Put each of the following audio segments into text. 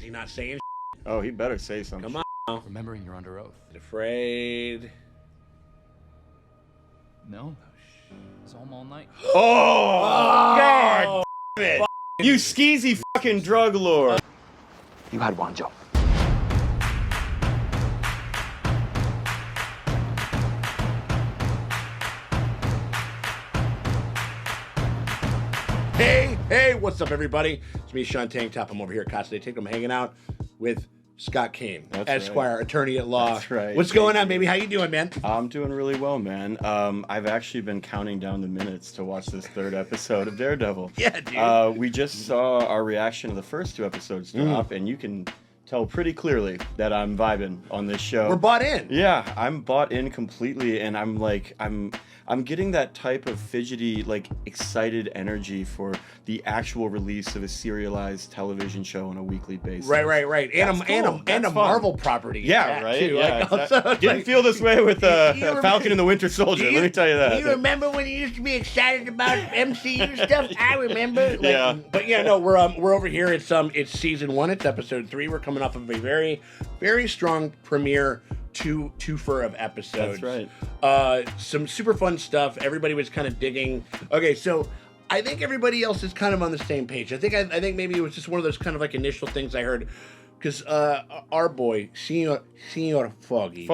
Is he not saying shit? Oh, he better say something. Come on. Remembering you're under oath. Afraid. No. It's home all night. Oh, God damn it. You skeezy fucking drug lord. You had one job. Hey, what's up, everybody? It's me, Sean Tank Top. I'm over here at Casa de Tank. I'm hanging out with Scott Kane, Esquire, attorney at law. That's right. What's going on, baby? How you doing, man? I'm doing really well, man. I've actually been counting down the minutes to watch this third episode of Daredevil. Yeah, dude. We just saw our reaction to the first two episodes drop, and you can tell pretty clearly that I'm vibing on this show. We're bought in. Yeah, I'm bought in completely, and I'm getting that type of fidgety, like, excited energy for the actual release of a serialized television show on a weekly basis. Right. And a Marvel property. Yeah, right. Too. Yeah, Like, also, didn't feel this way with Falcon and the Winter Soldier. Let me tell you that. You remember when you used to be excited about MCU stuff? I remember. Like, Yeah. But yeah, no, we're over here. It's season 1. It's episode 3. We're coming off of a very, very strong premiere twofer of episodes. That's right. Some super fun stuff. Everybody was kind of digging. Okay, so I think everybody else is kind of on the same page. I think maybe it was just one of those kind of like initial things I heard, because our boy Senior Foggy.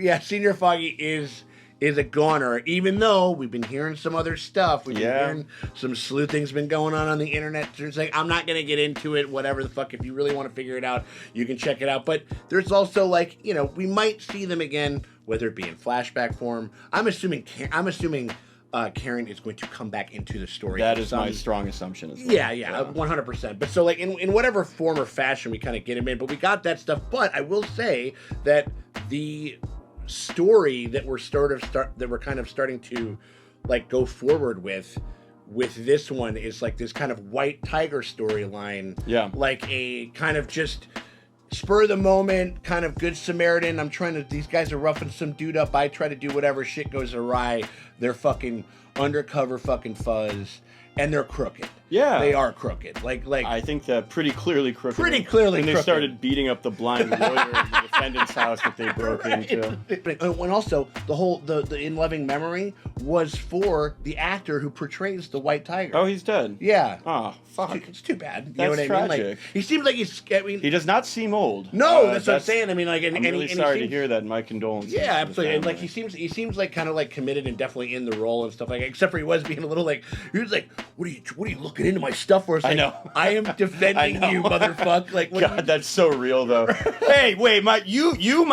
Yeah, Senior Foggy is a goner, even though we've been hearing some other stuff. We've been hearing some sleuthing's been going on the internet. It's like, I'm not going to get into it, whatever the fuck. If you really want to figure it out, you can check it out. But there's also, like, you know, we might see them again, whether it be in flashback form. I'm assuming Karen is going to come back into the story. That is my strong assumption as well. Yeah, 100%. But so, like, in whatever form or fashion we kind of get him in, but we got that stuff. But I will say that the story that we're kind of starting to, like, go forward with this one is like this kind of white tiger storyline. Yeah. Like a kind of just spur of the moment, kind of good Samaritan. These guys are roughing some dude up. I try to do whatever, shit goes awry. They're fucking undercover fucking fuzz, and they're crooked. Yeah. They are crooked. Like I think that pretty clearly crooked. Pretty clearly when they crooked. started beating up the blind lawyer in the defendant's house that they broke into. And also, the in loving memory was for the actor who portrays the White Tiger. Oh, he's dead. Yeah. Oh, fuck. It's too bad. You That's know what I mean? tragic. Like, he seems like He does not seem old. No, that's what I'm saying. I mean, like, I'm really sorry to hear that. And my condolences. Yeah, to the absolutely. And like, family. he seems like kind of like committed and definitely in the role and stuff like that. Except for he was being a little like, he was like, what are you looking into my stuff for? I know. I am defending you, motherfucker. Like, God, that's so real though. Hey, wait, my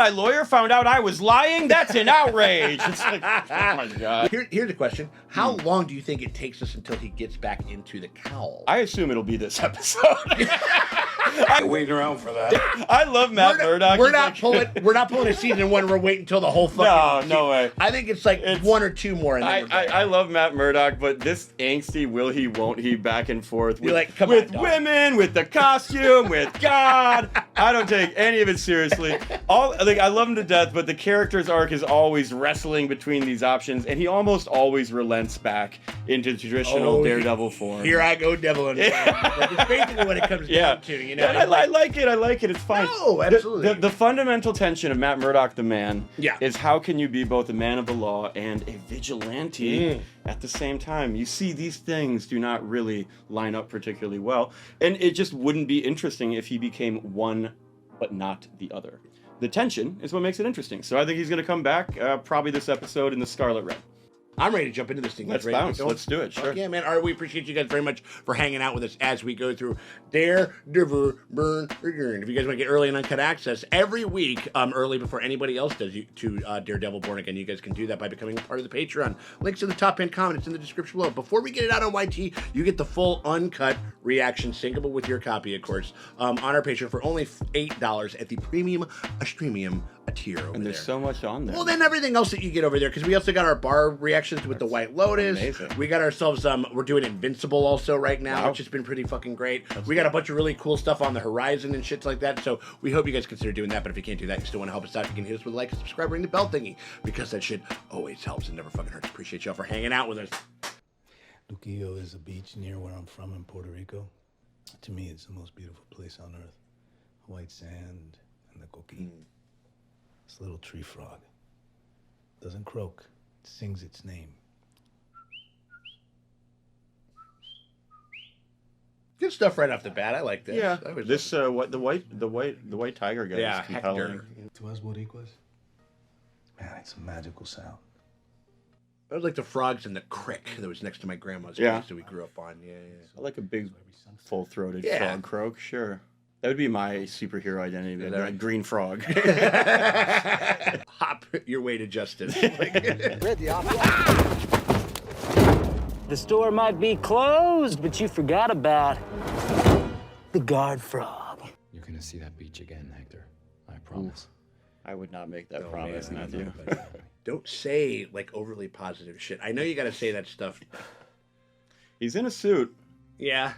lawyer found out I was lying? That's an outrage. It's like, oh my God. Here's the question. How long do you think it takes us until he gets back into the cowl? I assume it'll be this episode. I'm waiting around for that. I love Matt Murdock. We're not pulling a season 1. We're waiting until the whole fucking. No way. I think it's like 1 or 2 more. And then we're back. I love Matt Murdock, but this angsty will he won't he back and forth with, like, come with on, dog. women, with the costume, with God. I don't take any of it seriously. I love him to death, but the character's arc is always wrestling between these options, and he almost always relents back into traditional Daredevil form. Here I go, devil. Like, it's basically what it comes down to, you know. Yeah, I like it. It's fine. No, absolutely. The fundamental tension of Matt Murdock, the man, Yeah. is how can you be both a man of the law and a vigilante at the same time? You see, these things do not really line up particularly well, and it just wouldn't be interesting if he became one but not the other. The tension is what makes it interesting. So I think he's going to come back probably this episode in the Scarlet Red. I'm ready to jump into this thing. Let's bounce. Let's do it. Sure. Fuck yeah, man. All right, we appreciate you guys very much for hanging out with us as we go through Daredevil Burn Again. If you guys want to get early and uncut access every week, early before anybody else does, to Daredevil Born Again, you guys can do that by becoming a part of the Patreon. Links in the top pinned comment. It's in the description below. Before we get it out on YT, you get the full uncut reaction, syncable with your copy, of course, on our Patreon for only $8 at the premium tier over there. And there's so much on there. Well, then everything else that you get over there, because we also got our bar reactions with the White Lotus. Amazing. We got ourselves, we're doing Invincible also right now, which has been pretty fucking great. We got a bunch of really cool stuff on the horizon and shit like that, so we hope you guys consider doing that, but if you can't do that, you still want to help us out, you can hit us with a like and subscribe, ring the bell thingy, because that shit always helps and never fucking hurts. Appreciate y'all for hanging out with us. Luquillo is a beach near where I'm from in Puerto Rico. To me, it's the most beautiful place on earth. white sand and the cookie. This little tree frog doesn't croak, it sings its name. Good stuff right off the bat. I like this. Yeah, I was this what the white tiger guy Yeah, is compelling. Hector. To us, boricuas, man, it's a magical sound. I was like the frogs in the creek that was next to my grandma's Yeah. place that we grew up on. Yeah, I like a big, full-throated Yeah. frog croak. Sure, that would be my superhero identity. Yeah, I'd be that- like green frog. yeah. Hop your way to justice. Like, The store might be closed, but you forgot about the guard frog. You're gonna see that beach again, Hector. I promise. I would not make that Oh, promise, man. Matthew. don't say like overly positive shit. I know you got to say that stuff. He's in a suit. Yeah,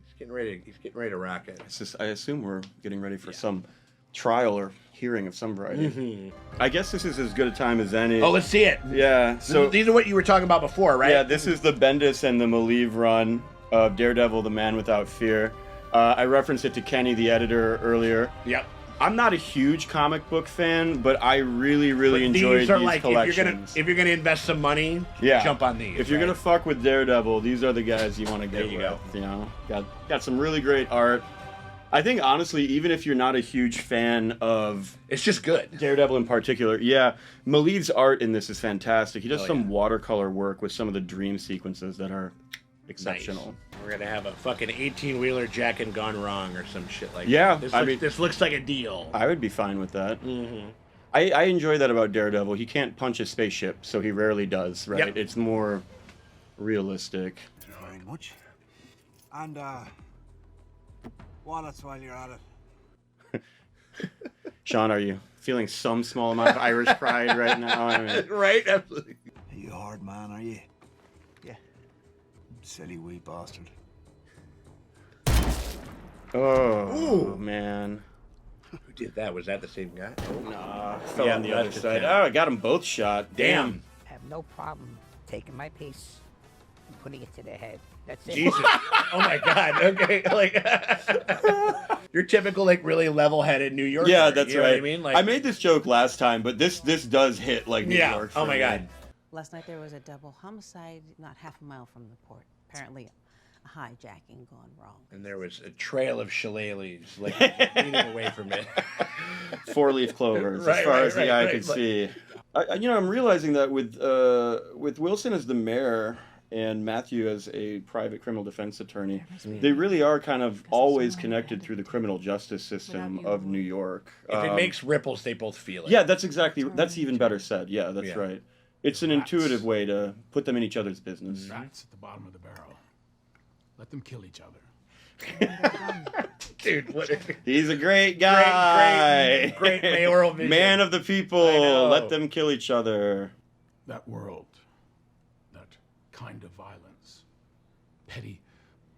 he's getting ready. He's getting ready to rock it. It's just, I assume we're getting ready for some trial or hearing of some variety. I guess this is as good a time as any. Oh, let's see it. Yeah. So These are what you were talking about before, right? yeah, this is the Bendis and the Maliv run of Daredevil, the Man Without Fear. I referenced it to Kenny, the editor, earlier. Yep. I'm not a huge comic book fan, but I really enjoyed These are these like collections. if you're gonna invest some money, Yeah. jump on these. If you're right? gonna fuck with Daredevil, these are the guys you want to get There you with. go. You know, got some really great art. I think honestly, even if you're not a huge fan of It's just good. Daredevil in particular, yeah, Maliv's art in this is fantastic. He does Oh, some yeah. watercolor work with some of the dream sequences that are exceptional. Nice. We're gonna have a fucking 18-wheeler Jack and Gone Wrong or some shit like Yeah, that. I mean- This looks like a deal. I would be fine with that. Mm-hmm. I enjoy that about Daredevil. He can't punch a spaceship, so he rarely does, right? Yep. It's more realistic. Very much. And, wallets while you're at it. Sean, are you feeling some small amount of Irish pride right now? I mean, Right? Absolutely. Are you a hard man, are you? Yeah. Silly wee bastard. oh, Ooh. man. Who did that? Was that the same guy? Nah, fell Yeah, on the that's other just side. him. Oh, I got them both shot. Damn. I have no problem taking my piece and putting it to their head. That's it. Jesus. Oh my God. Okay. Like your typical like really level-headed New Yorker. Yeah, that's you know right. What I mean, like I made this joke last time, but this does hit like New yeah. York. Oh for my me. God. Last night there was a double homicide not half a mile from the port. Apparently a hijacking gone wrong. And there was a trail of shillelaghs like leading away from it. Four-leaf clovers, Right, as far right, as the right, eye right. could see. I'm realizing that with Wilson as the mayor and Matthew as a private criminal defense attorney, they really are kind of always connected through the criminal justice system of New York. If it makes ripples, they both feel it. Yeah, that's even better said. Yeah, that's Yeah. right. It's an intuitive way to put them in each other's business. Rats at the bottom of the barrel. Let them kill each other. Dude, what He's a great guy. great mayoral vision. Man of the I know. people. Let them kill each other. That world, that kind of violence, petty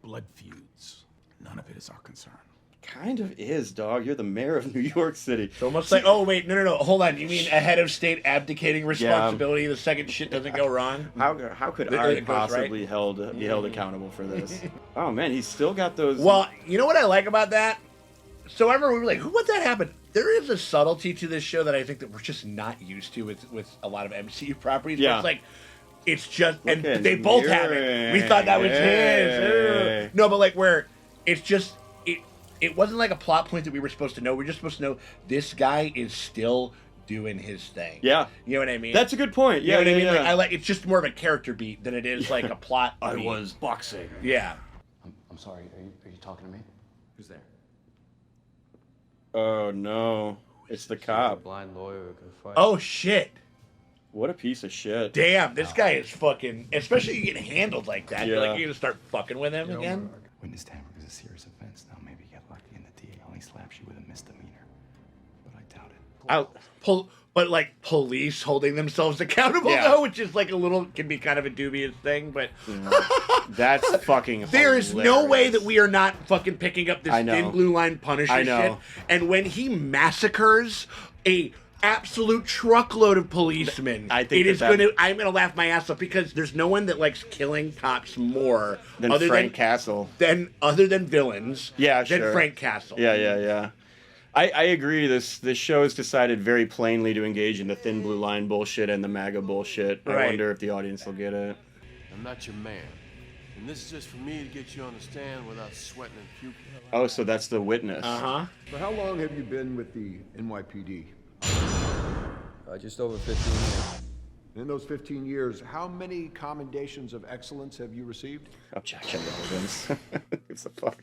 blood feuds, none of it is our concern. Kind of is, dog. You're the mayor of New York City. It's almost like, oh wait, no, hold on. You mean a head of state abdicating responsibility the second shit doesn't go wrong? How could It I goes possibly be held accountable for this? Oh man, he's still got those. Well, you know what I like about that? So I remember we were like, what that happened? There is a subtlety to this show that I think that we're just not used to with a lot of MCU properties. Yeah. Where it's like, it's just, Look and at they both have it. We thought that was Yay. his. No, but like where it's just, it wasn't like a plot point that we were supposed to know. We're just supposed to know this guy is still doing his thing. Yeah. You know what I mean? That's a good point. You Yeah, know what I mean? yeah, Like, yeah. I like it's just more of a character beat than it is like a plot. I beat. was boxing. Yeah. I'm sorry. Are you talking to me? Who's there? Oh no, it's the cop. Blind lawyer who could fight. Oh shit. What a piece of shit. Damn, this guy is fucking. Especially you get handled like that. You're Yeah. like, you're gonna start fucking with him again. Witness tampering is a serious offense. Now maybe you get lucky and the DA only slaps you with a misdemeanor. But I doubt it. But like police holding themselves accountable Yeah. though, which is like a little can be kind of a dubious thing. But That's fucking. there is no way hilarious. that we are not fucking picking up this I know. thin blue line Punisher I know. shit. And when he massacres a absolute truckload of policemen, I think it is that- I'm gonna laugh my ass off because there's no one that likes killing cops more Then other Frank Castle. other than villains. Yeah, than sure. Frank Castle. Yeah. I agree. This show has decided very plainly to engage in the thin blue line bullshit and the MAGA bullshit. I Right. wonder if the audience will get it. I'm not your man. And this is just for me to get you on the stand without sweating and puking. Oh, so that's the witness. For how long have you been with the NYPD? Just over 15 years. In those 15 years, how many commendations of excellence have you received? Objection, relevance. Gives a fuck.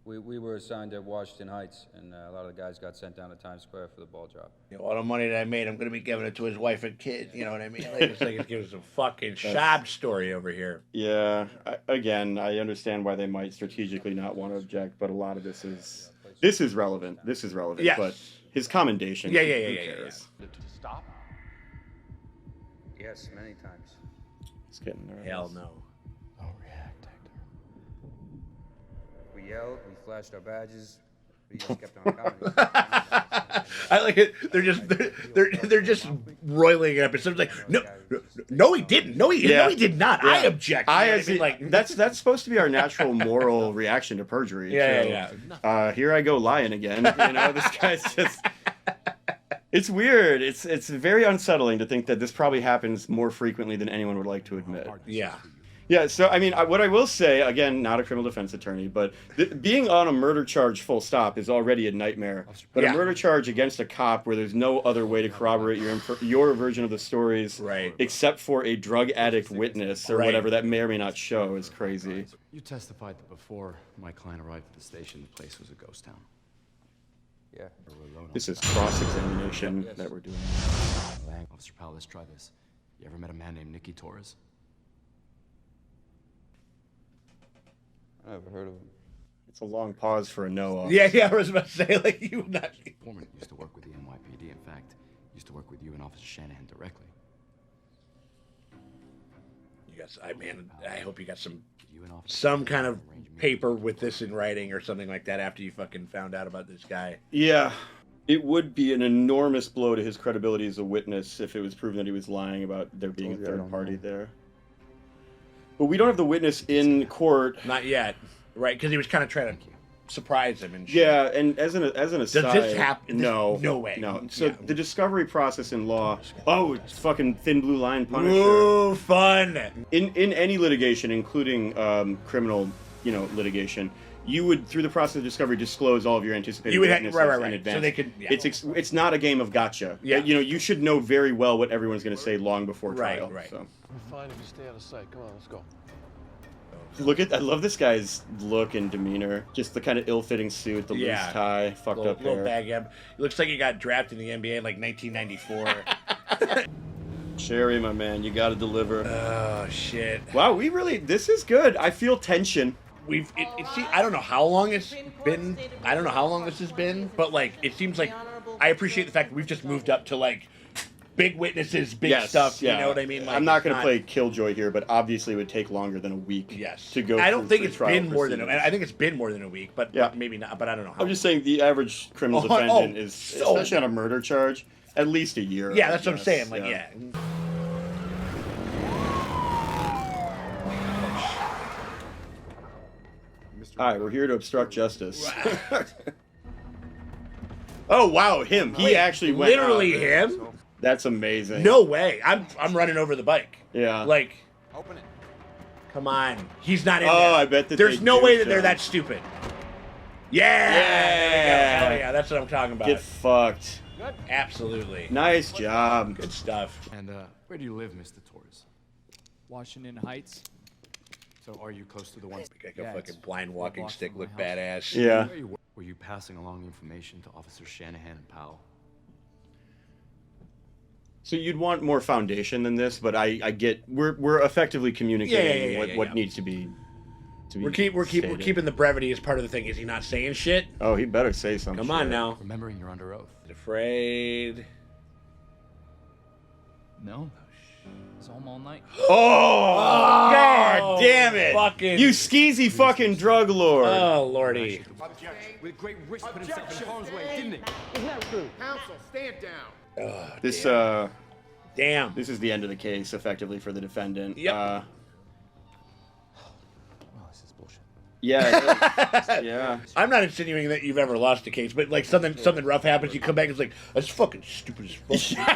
We were assigned at Washington Heights, and a lot of the guys got sent down to Times Square for the ball drop. You know, all the money that I made, I'm gonna be giving it to his wife and kid. You know what I mean? Like it's like it gives a fucking sob story over here. Yeah. Again, I understand why they might strategically not want to object, but a lot of this is relevant. This is relevant. Yes. But his commendation. Yeah. Who cares? Stop. Yes, many times. It's getting nervous. Hell no. Oh, react, Hector. We yelled, we flashed our badges, we just kept on coming. I like it. They're just roiling it up. And someone's like, no, he didn't. No, he did not. Yeah. I object. You know what I mean? Like that's supposed to be our natural moral reaction to perjury. Yeah. Here I go lying again. You know, this guy's just. It's weird. It's very unsettling to think that this probably happens more frequently than anyone would like to admit. Yeah. Yeah, so, I mean, what I will say, again, not a criminal defense attorney, but being on a murder charge full stop is already a nightmare. But a murder charge against a cop where there's no other way to corroborate your version of the stories, right, except for a drug addict witness or whatever that may or may not show is crazy. You testified that before my client arrived at the station, the place was a ghost town. Yeah. This is cross-examination that we're doing. Officer Powell, let's try this. You ever met a man named Nicky Torres? I never heard of him. It's a long pause for a no. Yeah, I was about to say, like, you would not. Foreman used to work with the NYPD. In fact, used to work with you and Officer Shanahan directly. You guys, I hope you got some kind of paper with this in writing or something like that after you fucking found out about this guy. Yeah. It would be an enormous blow to his credibility as a witness if it was proven that he was lying about there being a third party there. But we don't have the witness in court. Not yet, right? Because he was kind of trying to surprise him and shit. Yeah, and as an aside, does this happen? No, no way. No. So the discovery process in law. Oh, it's fucking thin blue line Punisher. Ooh, fun. In any litigation, including criminal, litigation, you would, through the process of discovery, disclose all of your anticipated witnesses in advance. So they could. Yeah. It's not a game of gotcha. Yeah. You should know very well what everyone's going to say long before trial. Right. So. We're fine if you stay out of sight. Come on, let's go. I love this guy's look and demeanor. Just the kind of ill-fitting suit, the loose tie, fucked up hair. Little bag up. It looks like he got drafted in the NBA in like 1994. Sherry, my man, you got to deliver. Oh shit! Wow, this is good. I feel tension. I don't know how long it's been. I don't know how long this has been, but like it seems like I appreciate the fact that we've just moved up to like big witnesses, big stuff. Yeah. You know what I mean? Like, I'm not going to play Killjoy here, but obviously it would take longer than a week. To go. I don't think it's trial been more than. proceedings. I think it's been more than a week, but maybe not. But I don't know. I'm just saying the average criminal defendant is, especially on a murder charge, at least a year. Yeah, that's what I'm saying. Like, yeah. All right, we're here to obstruct justice. Oh wow, him. He actually went literally out. him. That's amazing. No way. I'm running over the bike. Yeah. Like, open it. Come on. He's not in there. Oh, I bet that there's no way that they're him. that stupid. Yeah. There we go. Hell yeah, that's what I'm talking about. Get fucked. Good. Absolutely. Nice job. Good stuff. And where do you live, Mr. Torres? Washington Heights. So are you close to the one? Make a fucking blind walking stick look badass. Yeah. Were you passing along information to Officers Shanahan and Powell? So you'd want more foundation than this, but I get we're effectively communicating what needs to be. We're keeping the brevity as part of the thing. Is he not saying shit? Oh, he better say something. Come on now. Remembering you're under oath. Afraid. No. It's home all night. Oh, God damn it! Fucking you skeezy fucking drug lord. Oh lordy. With great risk put himself in harm's way, didn't he? Isn't that true? Counsel, stand down. This damn. This is the end of the case, effectively, for the defendant. Yep. Oh, this is bullshit. Yeah. Yeah. I'm not insinuating that you've ever lost a case, but like something rough happens, you come back, it's like that's fucking stupid as fuck.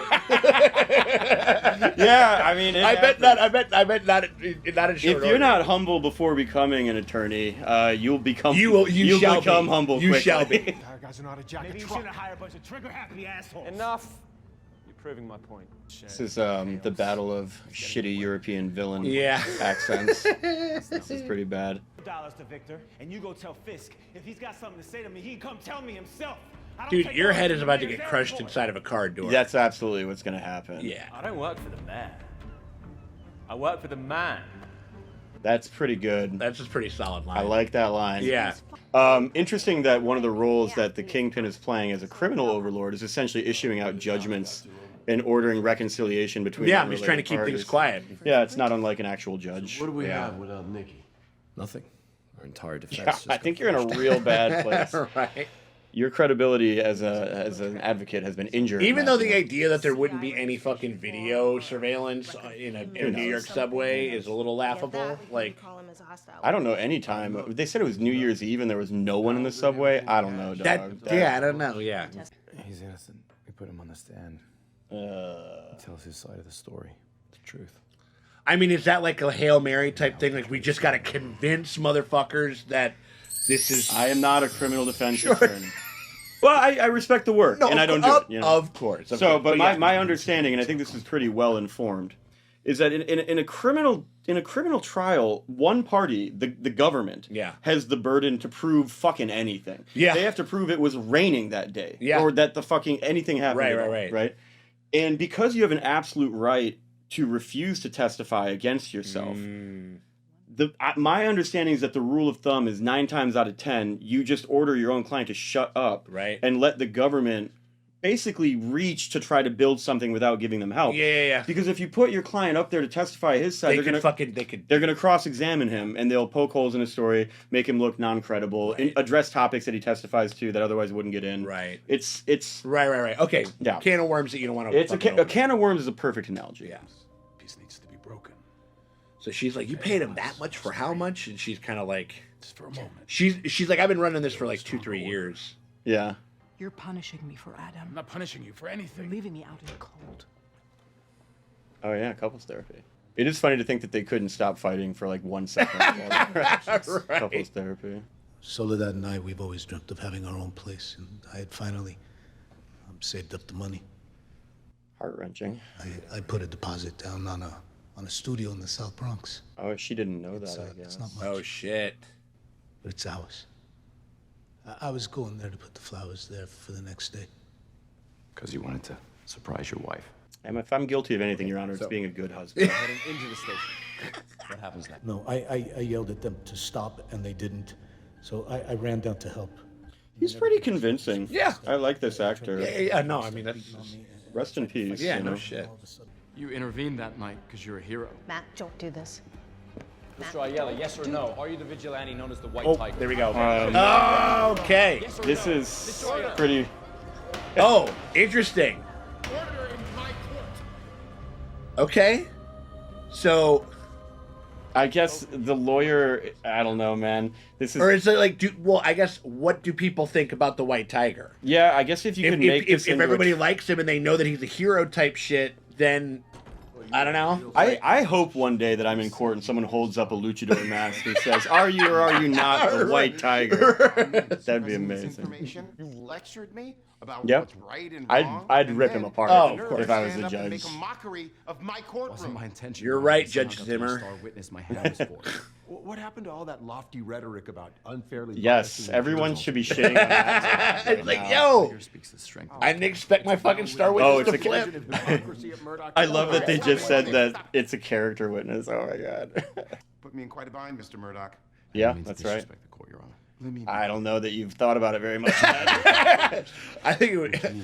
Yeah, I mean, I bet not in short if you're not humble before becoming an attorney, you'll become you'll shall become be. humble. You quickly. shall be. Guys are not a jack Maybe you shouldn't hire a bunch of trigger-happy assholes. Enough. You're proving my point. This is the battle of shitty European villain accents. This is pretty bad. $2 to Victor, and you go tell Fisk if he's got something to say to me, he can come tell me himself. Dude, your head is about to get crushed inside of a car door. That's absolutely what's gonna happen. Yeah. I don't work for the man. I work for the man. That's pretty good. That's a pretty solid line. I like that line. Yeah. Interesting that one of the roles that the Kingpin is playing as a criminal overlord is essentially issuing out judgments and ordering reconciliation between. Yeah, he's trying to keep things quiet. Yeah, it's not unlike an actual judge. What do we have without Nikki? Nothing. Our entire defense. Yeah, I think you're in a real bad place. Right. Your credibility as an advocate has been injured. Even though the idea that there wouldn't be any fucking video surveillance in a New York subway is a little laughable. Like, I don't know any time. They said it was New Year's Eve and there was no one in the subway. I don't know, dog. Yeah, I don't know. Yeah. He's innocent. We put him on the stand. He tells his side of the story. The truth. I mean, is that like a Hail Mary type thing? Like, we just got to convince motherfuckers that this is... I am not a criminal defense attorney. Well, I respect the work, and I don't do it. You know? Of course. But my understanding, and I think this is pretty well informed, is that in a criminal trial, one party, the government, has the burden to prove fucking anything. Yeah. They have to prove it was raining that day. Yeah. Or that the fucking anything happened. Right. And because you have an absolute right to refuse to testify against yourself, my understanding is that the rule of thumb is 9 times out of 10, you just order your own client to shut up and let the government basically reach to try to build something without giving them help. Yeah. Because if you put your client up there to testify his side, they're gonna cross-examine him and they'll poke holes in his story, make him look non-credible, and address topics that he testifies to that otherwise wouldn't get in. Right. It's right. Okay. Yeah. Can of worms that you don't want to. It's a can of worms is a perfect analogy. Yeah. Piece needs to be broken. So she's like, "You paid him that much for how much?" And she's kind of like, just for a moment. She's like, "I've been running this for like 2-3 years." Yeah. You're punishing me for Adam. I'm not punishing you for anything. You're leaving me out in the cold. Oh yeah, couples therapy. It is funny to think that they couldn't stop fighting for like 1 second. Couples therapy. Soledad and I, we've always dreamt of having our own place, and I had finally saved up the money. Heart-wrenching. I put a deposit down on a studio in the South Bronx. Oh, she didn't know that, I guess. It's not much. Oh shit. But it's ours. I was going there to put the flowers there for the next day. Because you wanted to surprise your wife. And if I'm guilty of anything, Your Honor, it's being a good husband. Heading into the station. What happens next? No, I yelled at them to stop, and they didn't. So I ran down to help. He's pretty convincing. Yeah. I like this actor. Yeah. No, I mean that's. Rest in peace. Yeah. You No know? shit. You intervened that night because you're a hero. Matt, don't do this. Mr. Ayala, yes or no? Are you the vigilante known as the White Oh, Tiger? there we go. Okay. Yes or This no? is pretty. Oh, interesting. Okay. So, I guess the lawyer. I don't know, man. This is. or is it like, I guess, what do people think about the White Tiger? Yeah, I guess if you could make this if into everybody likes him and they know that he's a hero type shit, then I don't know. I hope one day that I'm in court and someone holds up a luchador mask and says, "Are you or are you not the White Tiger?" That'd be amazing. You lectured me about Yep. what's right and wrong. I'd rip him apart. Oh, of course. If I was the Stand up and judge. make a mockery of my courtroom. Wasn't my intention. You're right, Judge Zimmer. Star witness my hand was for. What happened to all that lofty rhetoric about unfairly? Yes, biasing everyone individuals? should be shitting on that. It's like, yo, Speaks the strength. I didn't expect my fucking star Oh, witness it's to a flip. Hypocrisy at Murdoch. I love that they just said that it's a character witness. Oh my god. Put me in quite a bind, Mr. Murdoch. Yeah, that's right. Disrespect the court, Your Honor. I don't know that you've thought about it very much. I think it would.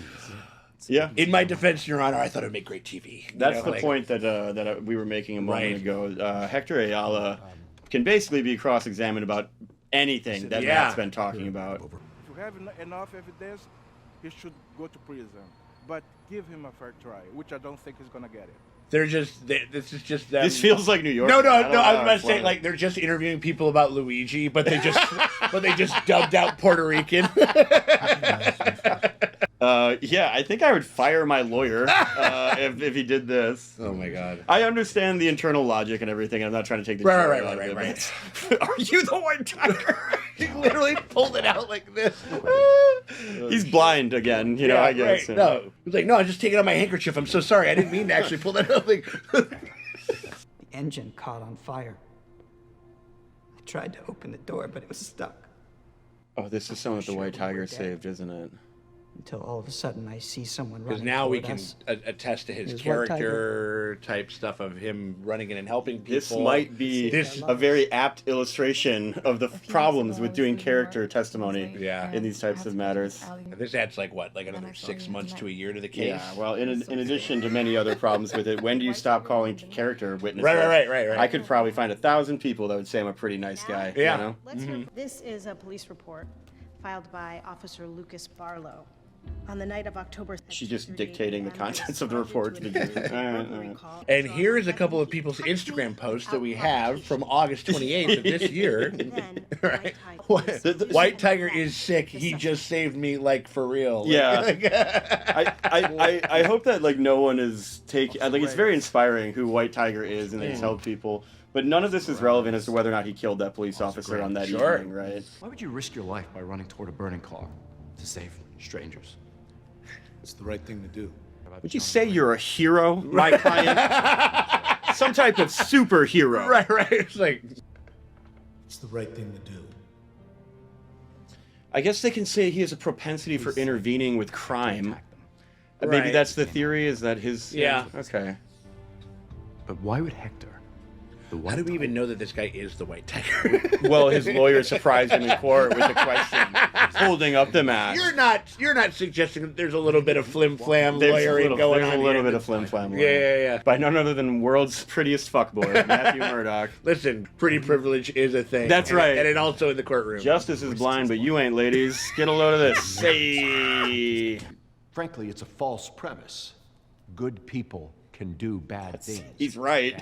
Yeah. In my defense, Your Honor, I thought it would make great TV. You That's know, the like- point that we were making a moment Right. ago. Hector Ayala can basically be cross-examined about anything that Matt's been talking about. If you have enough evidence, he should go to prison. But give him a fair try, which I don't think he's gonna get it. This is just them. This feels like New York. No. I I don't was know. about to say like they're just interviewing people about Luigi, but they just dubbed out Puerto Rican. Yeah, I think I would fire my lawyer if he did this. Oh my god. I understand the internal logic and everything. I'm not trying to take the Right. Are you the White Tiger? He literally pulled it out like this. He's blind again, you know, I guess. Right. No. He's like, no, I just taking out my handkerchief. I'm so sorry. I didn't mean to actually pull that out. Like, The engine caught on fire. I tried to open the door, but it was stuck. Oh, this is someone that the White Tiger saved, isn't it? Until all of a sudden I see someone running because now we toward can us. attest to his His White character type stuff of him running in and helping people. This might be a very apt illustration of the problems with doing character testimony in these types of matters. And this adds like what, like another 6 months to a year to the case. Yeah, well, in addition to many other problems with it, when do you stop calling character witnesses? Right. I could probably find 1,000 people that would say I'm a pretty nice guy. Yeah. You know? Let's hear. This is a police report filed by Officer Lucas Barlow. On the night of October 3rd, She's just dictating the contents of the report to the jury. And here is a couple of people's Instagram posts that we have from August 28th of this year. Right? White Tiger is sick. He just saved me, like, for real. Yeah. I hope that like no one is taking like it's very inspiring who White Tiger is and they tell people. But none of this is relevant as to whether or not he killed that police officer on that evening, right? Why would you risk your life by running toward a burning car to save strangers? It's the right thing to do. Would you say you're a hero, my client? Some type of superhero. Right. It's like... It's the right thing to do. I guess they can say he has a propensity for intervening with crime. Maybe Right. that's the theory, is that his... Yeah. Okay. But why would Hector? How do we even know that this guy is the White Tiger? Well, his lawyer surprised him in court with a question, holding up the mask. You're not suggesting that there's a little bit of flim flam There's lawyering going there's on a little here. bit of flim flam. Yeah. By none other than world's prettiest fuckboy, Matthew Murdock. Listen, pretty privilege is a thing. That's right. And it also in the courtroom. Justice is blind, but you ain't, ladies. Get a load of this. Hey. Frankly, it's a false premise. Good people can do bad things. He's right.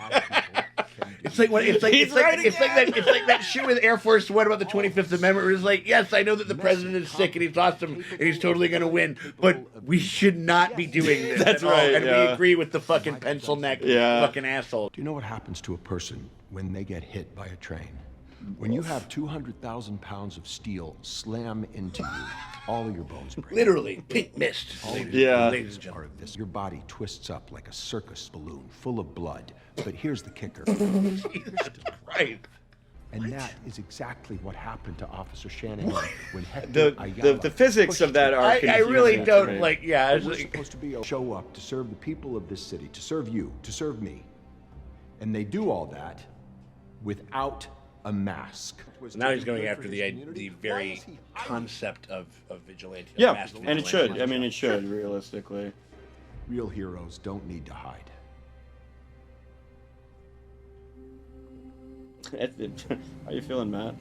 It's like that shit with Air Force One about the 25th Amendment, where it's like, yes, I know that the president is sick and he's awesome and he's totally going to win, but we should not be doing this. That's at all. right, And we yeah. agree with the fucking pencil neck fucking asshole. Do you know what happens to a person when they get hit by a train? When you have 200,000 pounds of steel slam into you, all of your bones break. Literally, pink mist. Ladies and gentlemen, your body twists up like a circus balloon full of blood. But here's the kicker. Right. And that is exactly what happened to Officer Shanahan when Hector The physics of that are I really confusing to don't me. like. Yeah, We're supposed to be show up to serve the people of this city, to serve you, to serve me. And they do all that without a mask. Now he's going after the very concept of vigilante. Yeah, masked and it vigilante. should. I mean, it should, realistically. Real heroes don't need to hide. How you feeling, Matt?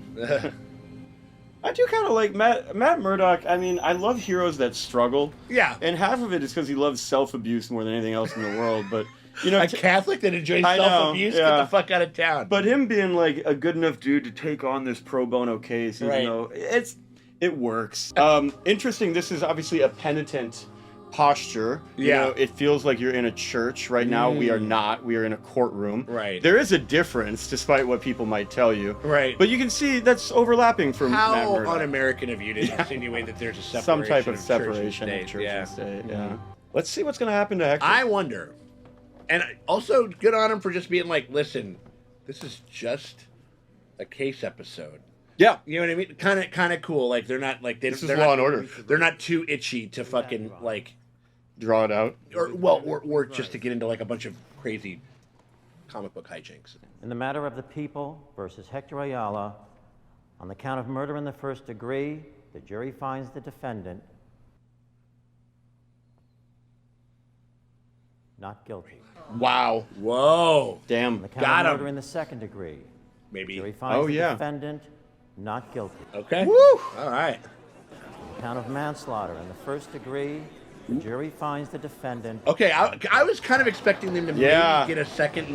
I do kind of like Matt Murdock. I mean, I love heroes that struggle. Yeah. And half of it is because he loves self-abuse more than anything else in the world. But, you know... A Catholic that enjoys I know, self-abuse? yeah. Get the fuck out of town. But him being, like, a good enough dude to take on this pro bono case, even though it works. Interesting, this is obviously a penitent posture. You know, it feels like you're in a church. Right now, we are not. We are in a courtroom. Right. There is a difference, despite what people might tell you. Right. But you can see that's overlapping for Matt How Murdock. un-American of you to insinuate that there's a separation Some type of church and separation state. of church Yeah. and state, yeah. Let's see what's going to happen to Hector. I wonder. And also, good on him for just being like, listen, this is just a case episode. Yeah. You know what I mean? Kind of cool. Like, they're not, like, This is they're Law not, and Order. They're not too itchy to fucking, like... Draw it out? Or just to get into, like, a bunch of crazy comic book hijinks. In the matter of the people versus Hector Ayala, on the count of murder in the first degree, the jury finds the defendant not guilty. Wow. Whoa. Damn. On the count Got of him. murder in the second degree, Maybe. the jury finds the defendant not guilty. Okay. Woo! All right. On the count of manslaughter in the first degree, The jury finds the defendant. Okay, I was kind of expecting them to maybe get a second.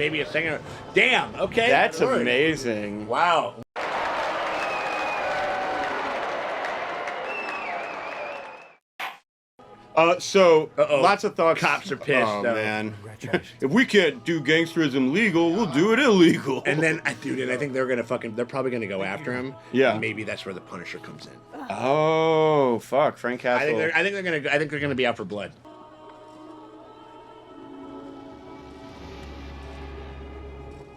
Damn. Okay, that's amazing. Wow. So lots of thoughts. Cops are pissed. Oh man, if we can't do gangsterism legal, we'll do it illegal. And then, dude, and I think they're probably gonna go after him. Yeah. And maybe that's where the Punisher comes in. Oh fuck, Frank Castle. I think they're gonna be out for blood.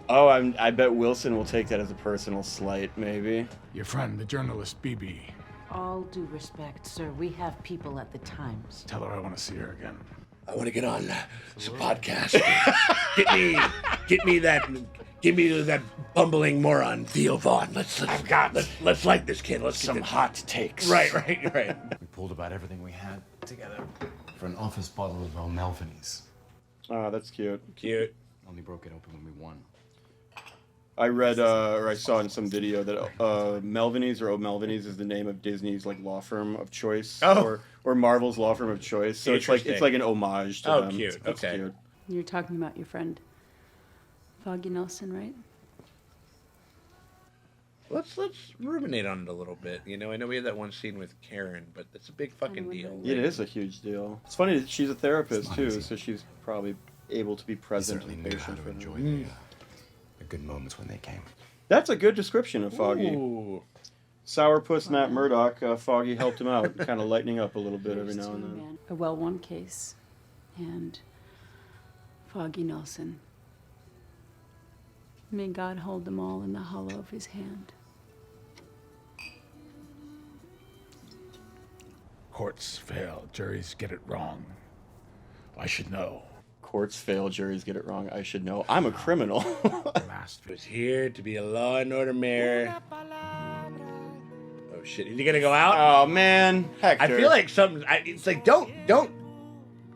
Oh, I bet Wilson will take that as a personal slight, maybe. Your friend, the journalist BB. All due respect, sir, we have people at the Times. Tell her I want to see her again. I want to get on this podcast. Get me that bumbling moron Theo Vaughn. Let's like this kid. Let's Some hot takes. Right. We pulled about everything we had together for an office bottle of O'Melvinies. Oh, that's cute. Cute. Only broke it open when we won. I read or I saw in some video that Melvinies or O'Melvinies is the name of Disney's like law firm of choice, or Marvel's law firm of choice. So it's like an homage to them. Cute. That's Okay. Cute. You're talking about your friend, Foggy Nelson, right? Let's ruminate on it a little bit. You know, I know we had that one scene with Karen, but it's a big fucking deal. It is a huge deal. It's funny that she's a therapist too, so she's probably able to be present and patient for enjoy them. the good moments when they came. That's a good description of Foggy. Ooh. Sourpuss Matt Murdock, Foggy helped him out, kind of lightening up a little bit every now and then. A well-won case, and Foggy Nelson. May God hold them all in the hollow of his hand. Courts fail, juries get it wrong. I should know. Courts fail, juries get it wrong. I should know. I'm a criminal. Was here to be a law and order mayor. Oh shit! Is he gonna go out? Oh man, Hector. I feel like something. It's like don't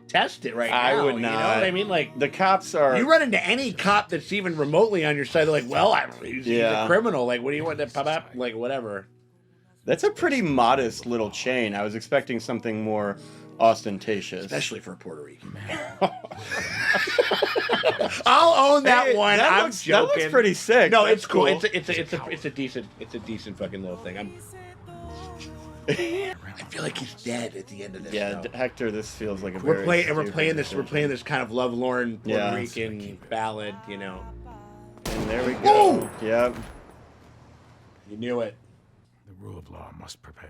test it right now. I would not. You know what I mean? Like the cops are. You run into any cop that's even remotely on your side. They're like, well, he's a criminal. Like, what do you want to pop up? Like, whatever. That's a pretty modest little chain. I was expecting something more ostentatious, especially for a Puerto Rican. I'll own that one. I'm joking. That looks pretty sick. No, That's it's cool. cool. It's a decent fucking little thing. I feel like he's dead at the end of this. Yeah, though. Hector. This feels like a We're very playing this kind of lovelorn Puerto Yeah. Rican ballad, you know. And there we go. Ooh! Yep. You knew it. The rule of law must prevail.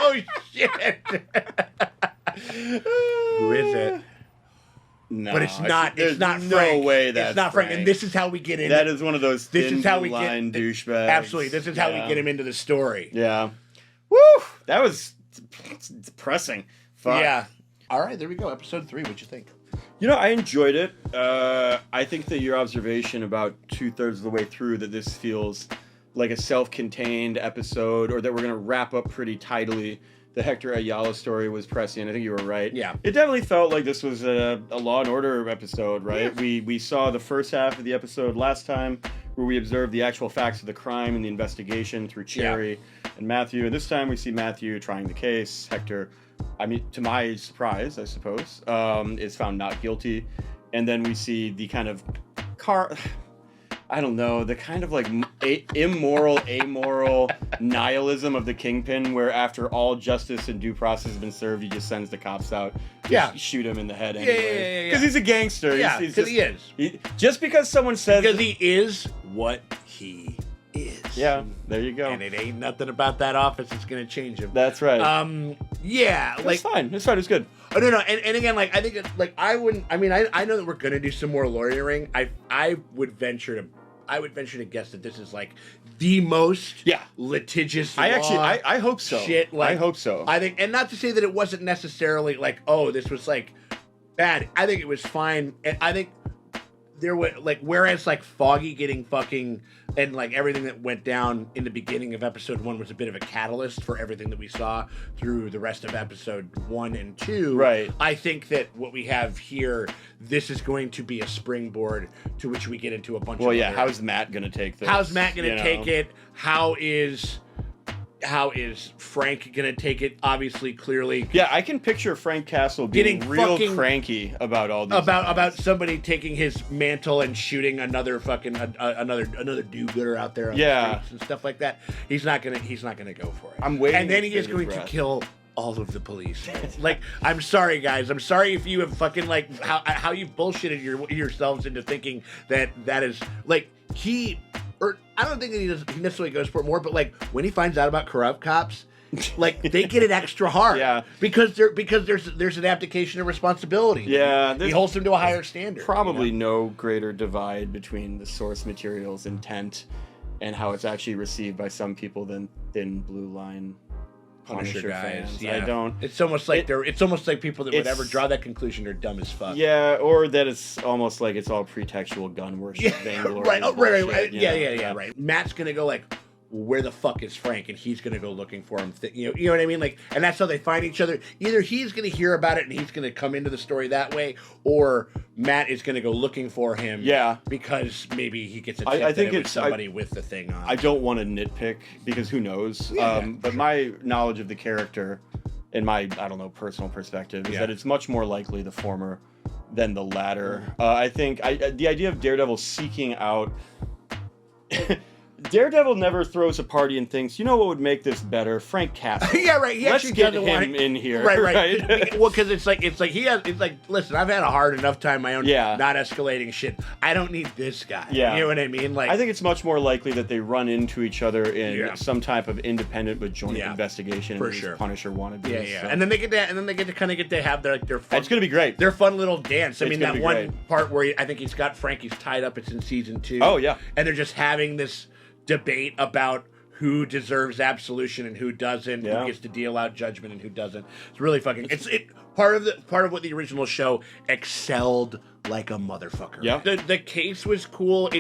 Oh shit! Who is it? No, but it's not. It's not no Frank. way that's it's not Frank. And this is how we get in. That is one of those This thin is how we line get douchebags. Absolutely. This is how we get him into the story. Yeah. Woo! That was depressing. Fuck. Yeah. All right. There we go. Episode 3. What'd you think? You know, I enjoyed it. I think that your observation about 2/3 of the way through that this feels like a self-contained episode, or that we're going to wrap up pretty tidily. The Hector Ayala story was prescient. I think you were right. Yeah. It definitely felt like this was a Law and Order episode, right? Yeah. We saw the first half of the episode last time, where we observed the actual facts of the crime and the investigation through Cherry and Matthew. And this time we see Matthew trying the case. Hector, I mean, to my surprise, I suppose, is found not guilty. And then we see the kind of I don't know, the kind of like immoral, amoral nihilism of the Kingpin, where after all justice and due process has been served, he just sends the cops out to shoot him in the head anyway. Because he's a gangster. Yeah, because he is. Just because someone says... Because he is what he is. Yeah, there you go. And it ain't nothing about that office that's going to change him. That's right. Yeah. It's fine. It's fine. It's good. Oh, no. And again, like, I think, like, I wouldn't... I mean, I know that we're going to do some more lawyering. I would venture to guess that this is like the most litigious. I hope so. Shit, like, I hope so. I think, and not to say that it wasn't necessarily like, oh, this was like bad. I think it was fine, and I think there was like, whereas like Foggy getting fucking and like everything that went down in the beginning of episode 1 was a bit of a catalyst for everything that we saw through the rest of episode 1 and 2. Right. I think that what we have here, this is going to be a springboard to which we get into a bunch of Well, yeah, other... how's Matt going to take this? How's Matt going to take it? How how is Frank gonna take it? Obviously, clearly. Yeah, I can picture Frank Castle being Getting real fucking- cranky about all these. About somebody taking his mantle and shooting another fucking another do-gooder out there on the streets and stuff like that. He's not gonna go for it. I'm waiting. And then he is for going his to breath. kill all of the police. Like, I'm sorry, guys. I'm sorry if you have fucking like how you've bullshitted yourselves into thinking that is like I don't think that he necessarily goes for it more, but like when he finds out about corrupt cops, like they get it extra hard. Yeah. Because there's an abdication of responsibility. Yeah, He holds them to a higher standard. Probably no greater divide between the source material's intent and how it's actually received by some people than Thin Blue Line Punisher guys. fans. Yeah. I don't. It's almost like it's almost like people that would ever draw that conclusion are dumb as fuck. Yeah, or that it's almost like it's all pretextual gun worship, vainglory. Right. Oh, right. bullshit, you know? Yeah. Right. Matt's gonna go like, where the fuck is Frank? And he's gonna go looking for him. You know what I mean? Like, and that's how they find each other. Either he's gonna hear about it and he's gonna come into the story that way, or Matt is gonna go looking for him. Yeah. Because maybe he gets a tip I think that it was it's somebody with the thing on. I don't want to nitpick because who knows? Yeah, but my knowledge of the character and my, I don't know, personal perspective is that it's much more likely the former than the latter. I think the idea of Daredevil seeking out... Daredevil never throws a party and thinks, you know what would make this better? Frank Castle. Yeah, right. He Let's actually get doesn't him want it. in here. Right. Well, because it's like listen, I've had a hard enough time my own. Not escalating shit. I don't need this guy. Yeah. You know what I mean? Like, I think it's much more likely that they run into each other in some type of independent but joint investigation. For and sure. Punisher wannabes. Yeah. So. And then they get to kind of have their fun. It's gonna be great. Their fun little dance. I It's mean, gonna that be one great. part where I think he's got Frankie's tied up. It's in season 2. Oh, yeah. And they're just having this debate about who deserves absolution and who doesn't, who gets to deal out judgment and who doesn't. It's really fucking. It's part of what the original show excelled like a motherfucker. Yeah. The case was cool.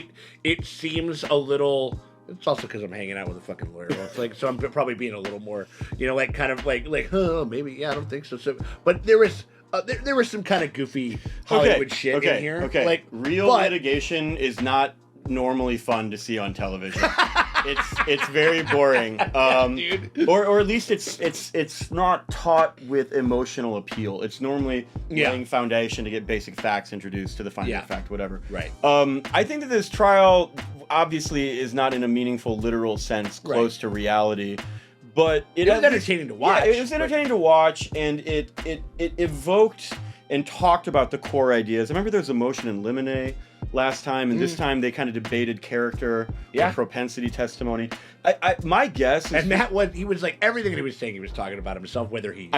It seems a little. It's also because I'm hanging out with a fucking lawyer. It's like, so I'm probably being a little more, like kind of like oh, maybe I don't think so. But there was. There was some kind of goofy Hollywood shit in here. Okay. Like real litigation is not normally fun to see on television. it's very boring. Or at least it's not taught with emotional appeal. It's normally laying foundation to get basic facts introduced to the final fact, whatever. Right. I think that this trial obviously is not in a meaningful, literal sense close to reality. But it was entertaining to watch. Yeah, it was entertaining to watch, and it evoked and talked about the core ideas. I remember there was a motion in Limine last time, and this time they kind of debated character and propensity testimony. My guess is... And Matt he was like, everything that he was saying, he was talking about himself, whether he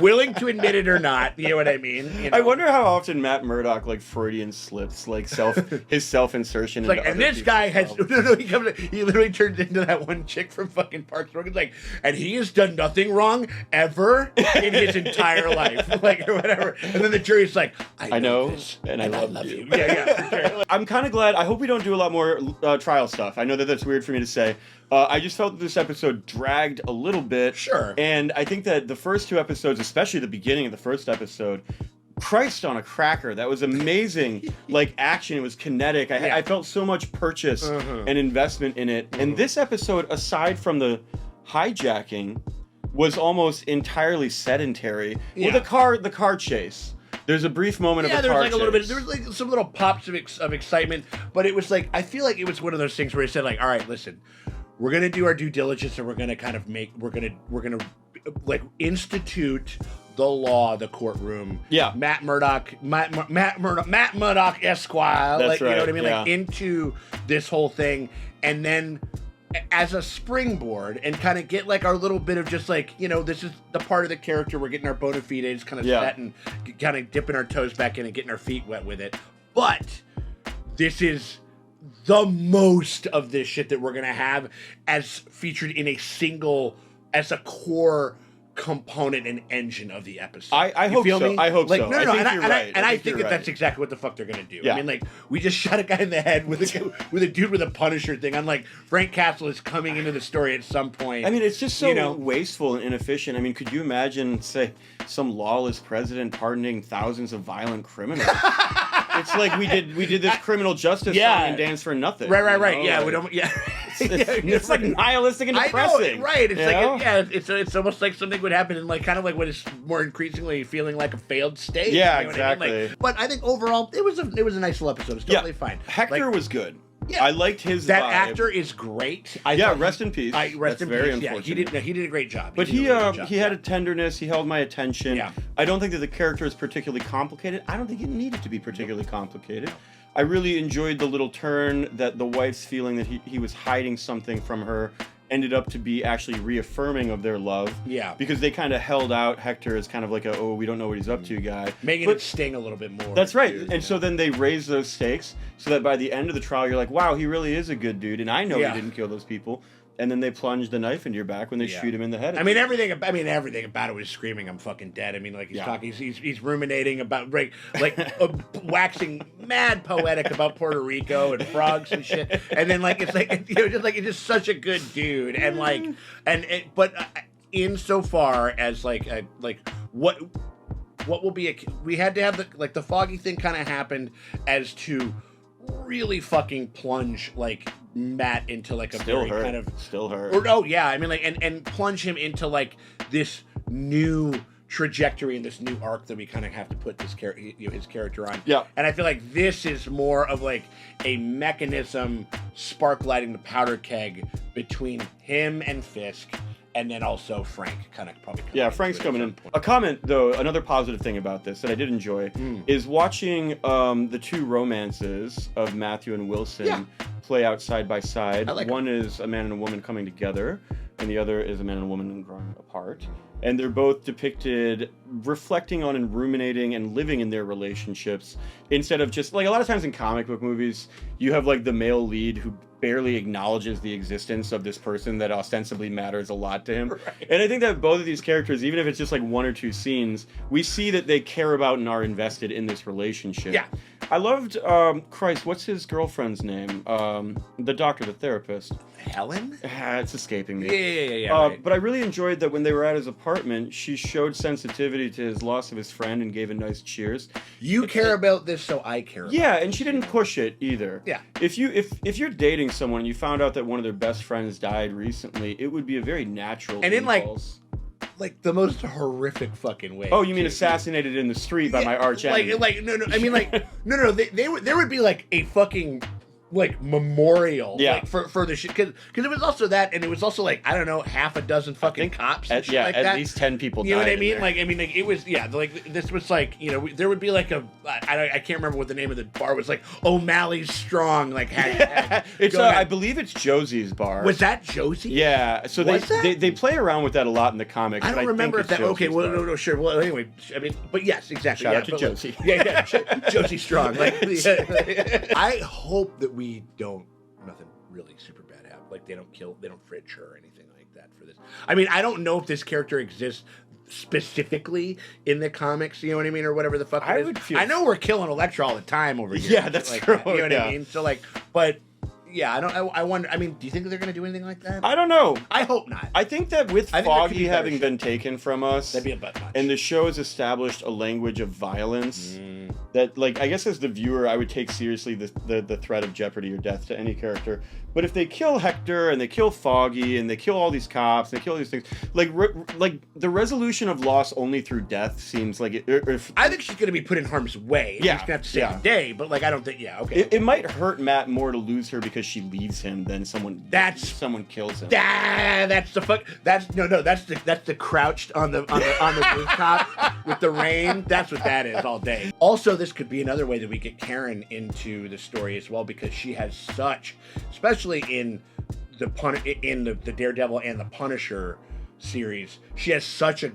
willing to admit it or not. You know what I mean? You know? I wonder how often Matt Murdock, like, Freudian slips, like, his self-insertion. Like, and this guy has... he literally turned into that one chick from fucking Parks and Rec. It's like, and he has done nothing wrong ever in his entire life. Like, or whatever. And then the jury's like, I know this, and I love you. Yeah, for sure. I'm kind of glad. I hope we don't do a lot more trial stuff. I know that that's weird for me to say. I just felt that this episode dragged a little bit. Sure. And I think that the first 2 episodes, especially the beginning of the first episode, Christ on a cracker. That was amazing. Like, action. It was kinetic. I felt so much purchase and investment in it. And this episode, aside from the hijacking, was almost entirely sedentary. Well, the car chase. There's a brief moment of a car there was like a little bit. chase. There was like some little pops of excitement, but it was like, I feel like it was one of those things where he said like, all right, listen, we're gonna do our due diligence and we're gonna kind of we're gonna like institute the law, the courtroom. Yeah. Matt Murdock, Esquire. That's like, right, you know what I mean? yeah. Like, into this whole thing, and then as a springboard and kind of get like our little bit of just like, this is the part of the character we're getting our bona fides kind of set and kind of dipping our toes back in and getting our feet wet with it. But this is the most of this shit that we're going to have as featured in a single, as a core component and engine of the episode. I hope feel so. me? I hope like, so. No, I think you're right. And I think you're that right. that's exactly what the fuck they're gonna do. Yeah. I mean, like, we just shot a guy in the head with a dude with a Punisher thing. I'm like, Frank Castle is coming into the story at some point. I mean, it's just so wasteful and inefficient. I mean, could you imagine, say, some lawless president pardoning thousands of violent criminals? It's like we did this criminal justice song and dance for nothing. Right. You know? Yeah, like, we don't. Yeah. it's like nihilistic and depressing. I know, right? It's you like know? it's almost like something would happen in like kind of like what is more increasingly feeling like a failed state. Yeah, you know what I mean? exactly. Like, but I think overall it was a nice little episode. It's totally fine. Hector Like, was good. Yeah. I liked his that vibe. actor is great. Rest in peace. Rest in very peace. Yeah, unfortunate. he did a great job. But did a really good job. he had a tenderness. He held my attention. Yeah. I don't think that the character is particularly complicated. I don't think it needed to be particularly complicated. I really enjoyed the little turn that the wife's feeling that he was hiding something from her ended up to be actually reaffirming of their love. Yeah. Because they kind of held out Hector as kind of like we don't know what he's up to guy. Making it sting a little bit more. That's right. And so then they raise those stakes so that by the end of the trial, you're like, wow, he really is a good dude. And I know he didn't kill those people. And then they plunge the knife into your back when they shoot him in the head. I mean, everything about it was screaming, "I'm fucking dead." I mean, like he's talking, he's ruminating about waxing mad poetic about Puerto Rico and frogs and shit. And then it's it's just such a good dude. And but insofar as what will be we had to have the Foggy thing kind of happened as to really fucking plunge Matt into a very kind of still hurt. I mean and plunge him into this new trajectory and this new arc that we kind of have to put his character on. Yeah. And I feel like this is more of a mechanism spark lighting the powder keg between him and Fisk. And then also Frank kind of probably coming Frank's coming in. A comment, though, another positive thing about this that I did enjoy is watching the two romances of Matthew and Wilson play out side by side. One is a man and a woman coming together, and the other is a man and a woman growing apart. And they're both depicted reflecting on and ruminating and living in their relationships instead of just a lot of times in comic book movies, you have the male lead who barely acknowledges the existence of this person that ostensibly matters a lot to him. Right. And I think that both of these characters, even if it's just one or two scenes, we see that they care about and are invested in this relationship. Yeah. I loved, what's his girlfriend's name? The doctor, the therapist. Helen? It's escaping me. Yeah. Right. But I really enjoyed that when they were at his apartment, she showed sensitivity to his loss of his friend and gave a nice cheers. You care about this, so I care about it. Yeah, and she didn't push it either. Yeah. If you're dating someone and you found out that one of their best friends died recently, it would be a very natural and impulse. In the most horrific fucking way. Oh, you mean assassinated in the street by my arch enemy? No. I mean, no. There would be a fucking memorial. For the shit because it was also that, and it was also I don't know, half a dozen fucking cops. And shit like at that. least 10 people. You know died what I mean? in there. It was this was there would be I can't remember what the name of the bar was O'Malley's Strong It's I believe it's Josie's bar. Was that Josie? Yeah. So they play around with that a lot in the comics. I don't remember if that. Okay, well, no, sure. Well, anyway, I mean, but yes, exactly. Shout out to Josie. Josie Strong. I hope that we don't nothing really super bad happen. They don't fridge her or anything like that for this. I mean, I don't know if this character exists specifically in the comics, you know what I mean, or whatever the fuck it is. I know we're killing Elektra all the time over here. Yeah, that's true. That, you know what I mean? So but yeah, I wonder. I mean, do you think they're going to do anything like that? I don't know. I hope not. I think that with Foggy having been taken from us, that'd be a butt punch. And the show has established a language of violence that, I guess as the viewer, I would take seriously the threat of jeopardy or death to any character. But if they kill Hector and they kill Foggy and they kill all these cops, and they kill all these things, the resolution of loss only through death seems like it. I think she's going to be put in harm's way. Yeah, she's going to have to save the day. But I don't think. Yeah, okay. It might hurt Matt more to lose her because she leaves him than someone kills him. That's the fuck. That's the crouched on the rooftop with the rain. That's what that is all day. Also, this could be another way that we get Karen into the story as well, because she has such, especially in the Daredevil and the Punisher series, she has such a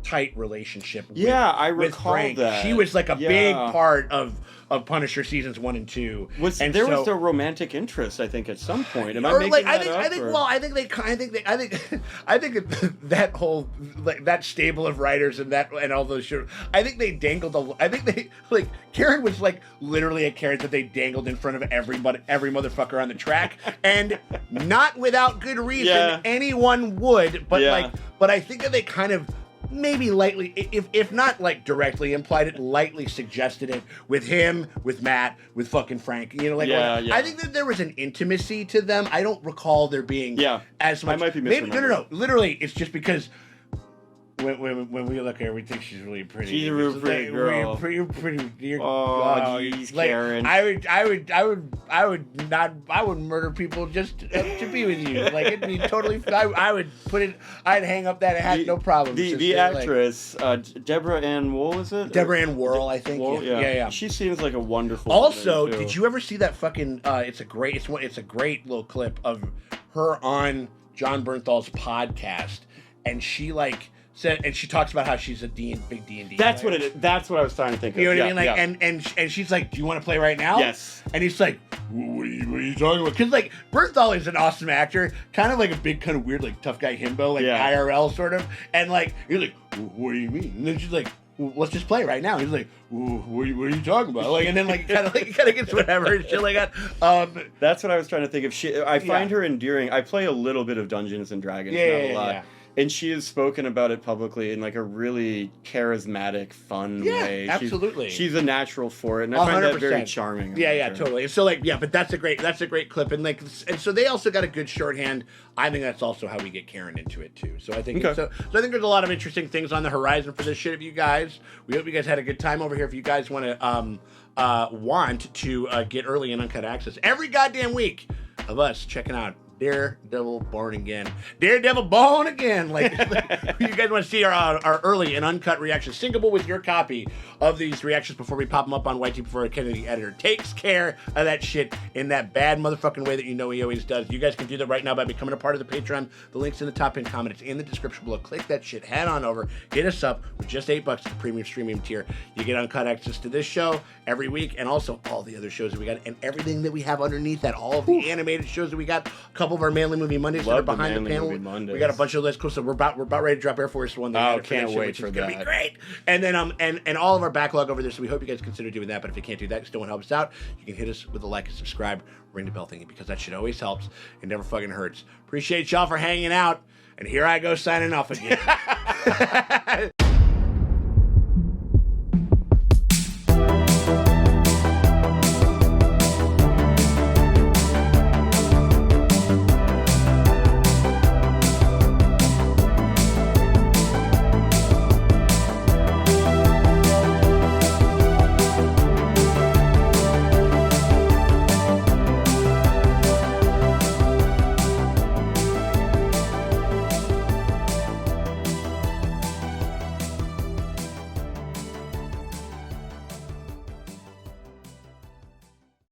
tight relationship I with recall Frank. that. She was a big part of Punisher seasons 1 and 2. Was a romantic interest, I think, at some point. Am I making that up? I think that whole that stable of writers and all those shows, I think they dangled Karen was literally a carrot that they dangled in front of every motherfucker on the track, and not without good reason. Anyone would, but I think that they kind of maybe lightly, if not like directly implied it, lightly suggested it with him, with Matt, with fucking Frank. You know, like I think that there was an intimacy to them. I don't recall there being as much. I might be maybe, misremembering. no. Literally, it's just because. When we look at her, we think she's really pretty. She's a real pretty girl. You're pretty. Geez, like, Karen. I would murder people just to be with you. Like it'd be totally. I would put it. I'd hang up that hat, no problem. The actress, Deborah Ann Wool, is it? Deborah Ann Worrell, I think. Wool, yeah. She seems like a wonderful. Also, woman, too. did you ever see that fucking? It's a great little clip of her on John Bernthal's podcast, and she said, and she talks about how she's a big D&D. That's what it is. That's what I was trying to think of. You know what I mean? Like, and she's like, "Do you want to play right now?" Yes. And he's like, "What are you talking about?" Because like Bernthal is an awesome actor, kind of like a big, kind of weird, like tough guy himbo, like IRL sort of. And like he's like, "What do you mean?" And then she's like, well, "Let's just play right now." He's like, what are you talking about? Like, and then like kind of gets whatever and shit like that. That's what I was trying to think of. I find her endearing. I play a little bit of Dungeons and Dragons, not a lot. Yeah. And she has spoken about it publicly in like a really charismatic, fun way. Absolutely. She's a natural for it, and I find that very charming. Yeah, totally. And so but that's a great clip, and and so they also got a good shorthand. I think that's also how we get Karen into it too. So I think so I think there's a lot of interesting things on the horizon for this shit. If you guys, we hope you guys had a good time over here. If you guys want to get early and uncut access every goddamn week of us checking out Daredevil Born Again. Daredevil Born Again. Like you guys want to see our early and uncut reactions, syncable with your copy of these reactions before we pop them up on YT before Kennedy editor takes care of that shit in that bad motherfucking way that you know he always does. You guys can do that right now by becoming a part of the Patreon. The link's in the top pinned comment. It's in the description below. Click that shit. Head on over. Hit us up with just $8 at the premium streaming tier. You get uncut access to this show every week and also all the other shows that we got and everything that we have underneath that. All of the animated shows that we got. A couple of our Manly Movie Mondays that are behind the panel. We got a bunch of lists. Cool. So we're about ready to drop Air Force One. Can't wait for that. It's gonna be great. And then and all of our backlog over there. So we hope you guys consider doing that. But if you can't do that, you still want to help us out, you can hit us with a like and subscribe, ring the bell thingy, because that shit always helps. It never fucking hurts. Appreciate y'all for hanging out. And here I go signing off again.